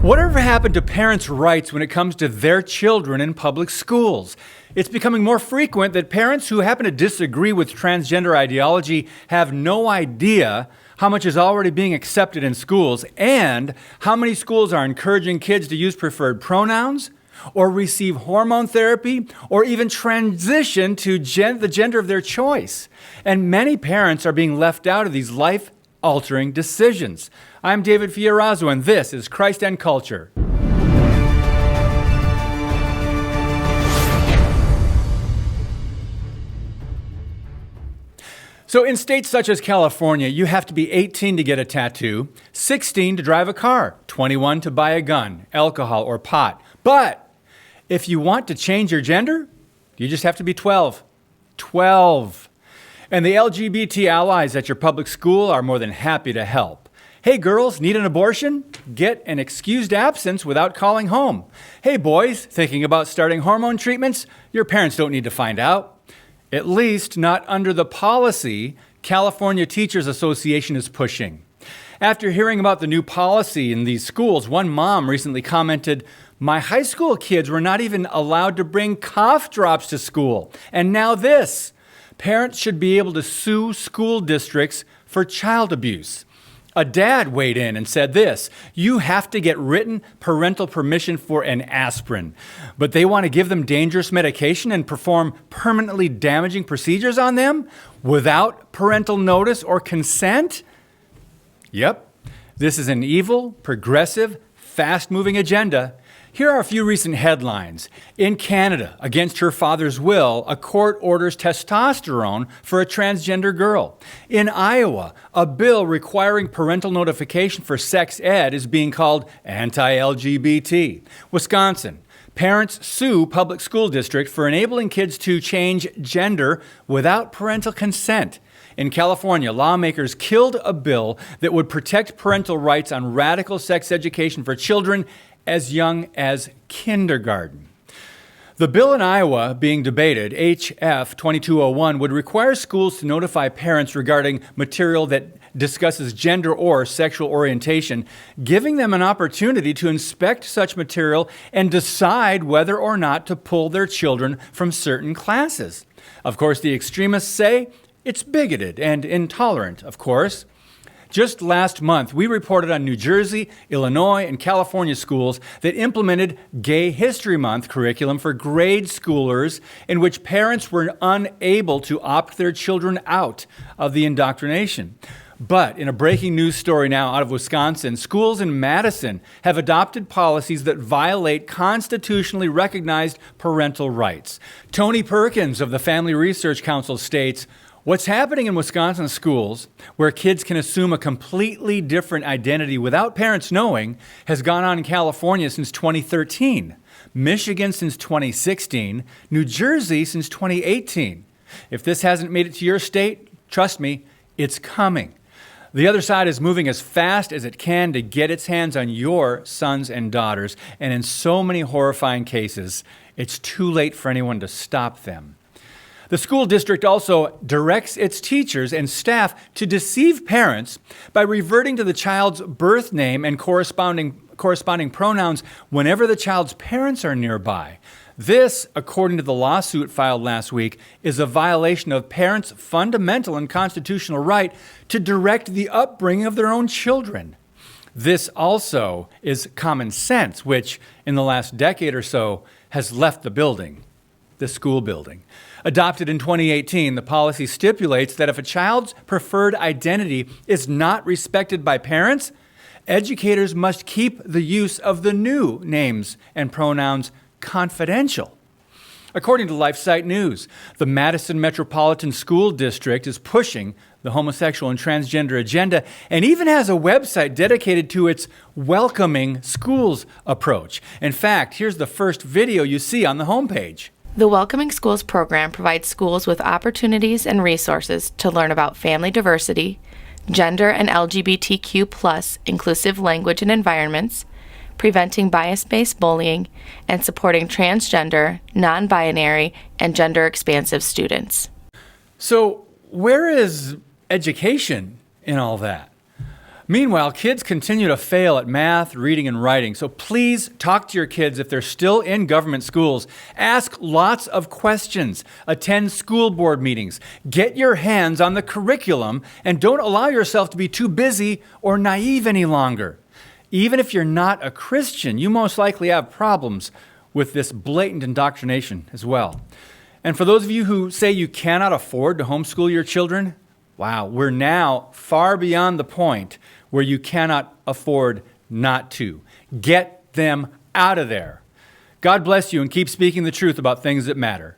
Whatever happened to parents' rights when it comes to their children in public schools? It's becoming more frequent that parents who happen to disagree with transgender ideology have no idea how much is already being accepted in schools and how many schools are encouraging kids to use preferred pronouns or receive hormone therapy or even transition to the gender of their choice. And many parents are being left out of these life-altering decisions. I'm David Fiorazo, and this is Christ and Culture. So in states such as California, you have to be 18 to get a tattoo, 16 to drive a car, 21 to buy a gun, alcohol, or pot. But if you want to change your gender, you just have to be 12. 12. And the LGBT allies at your public school are more than happy to help. Hey girls, need an abortion? Get an excused absence without calling home. Hey boys, thinking about starting hormone treatments? Your parents don't need to find out. At least not under the policy California Teachers Association is pushing. After hearing about the new policy in these schools, one mom recently commented, "My high school kids were not even allowed to bring cough drops to school. And now this. Parents should be able to sue school districts for child abuse." A dad weighed in and said this, "You have to get written parental permission for an aspirin, but they want to give them dangerous medication and perform permanently damaging procedures on them without parental notice or consent?" Yep, this is an evil, progressive, fast-moving agenda. Here are a few recent headlines. In Canada, against her father's will, a court orders testosterone for a transgender girl. In Iowa, a bill requiring parental notification for sex ed is being called anti-LGBT. Wisconsin, parents sue public school district for enabling kids to change gender without parental consent. In California, lawmakers killed a bill that would protect parental rights on radical sex education for children as young as kindergarten. The bill in Iowa being debated, HF 2201, would require schools to notify parents regarding material that discusses gender or sexual orientation, giving them an opportunity to inspect such material and decide whether or not to pull their children from certain classes. Of course, the extremists say it's bigoted and intolerant, of course. Just last month, we reported on New Jersey, Illinois, and California schools that implemented Gay History Month curriculum for grade schoolers in which parents were unable to opt their children out of the indoctrination. But in a breaking news story now out of Wisconsin, schools in Madison have adopted policies that violate constitutionally recognized parental rights. Tony Perkins of the Family Research Council states, "What's happening in Wisconsin schools, where kids can assume a completely different identity without parents knowing, has gone on in California since 2013, Michigan since 2016, New Jersey since 2018. If this hasn't made it to your state, trust me, it's coming." The other side is moving as fast as it can to get its hands on your sons and daughters, and in so many horrifying cases, it's too late for anyone to stop them. The school district also directs its teachers and staff to deceive parents by reverting to the child's birth name and corresponding pronouns whenever the child's parents are nearby. This, according to the lawsuit filed last week, is a violation of parents' fundamental and constitutional right to direct the upbringing of their own children. This also is common sense, which in the last decade or so has left the school building. Adopted in 2018, the policy stipulates that if a child's preferred identity is not respected by parents, educators must keep the use of the new names and pronouns confidential. According to LifeSite News, the Madison Metropolitan School District is pushing the homosexual and transgender agenda and even has a website dedicated to its welcoming schools approach. In fact, here's the first video you see on the homepage. The Welcoming Schools program provides schools with opportunities and resources to learn about family diversity, gender and LGBTQ+ inclusive language and environments, preventing bias-based bullying, and supporting transgender, non-binary, and gender-expansive students. So where is education in all that? Meanwhile, kids continue to fail at math, reading, and writing. So please talk to your kids if they're still in government schools. Ask lots of questions. Attend school board meetings. Get your hands on the curriculum and don't allow yourself to be too busy or naive any longer. Even if you're not a Christian, you most likely have problems with this blatant indoctrination as well. And for those of you who say you cannot afford to homeschool your children, wow, we're now far beyond the point where you cannot afford not to. Get them out of there. God bless you and keep speaking the truth about things that matter.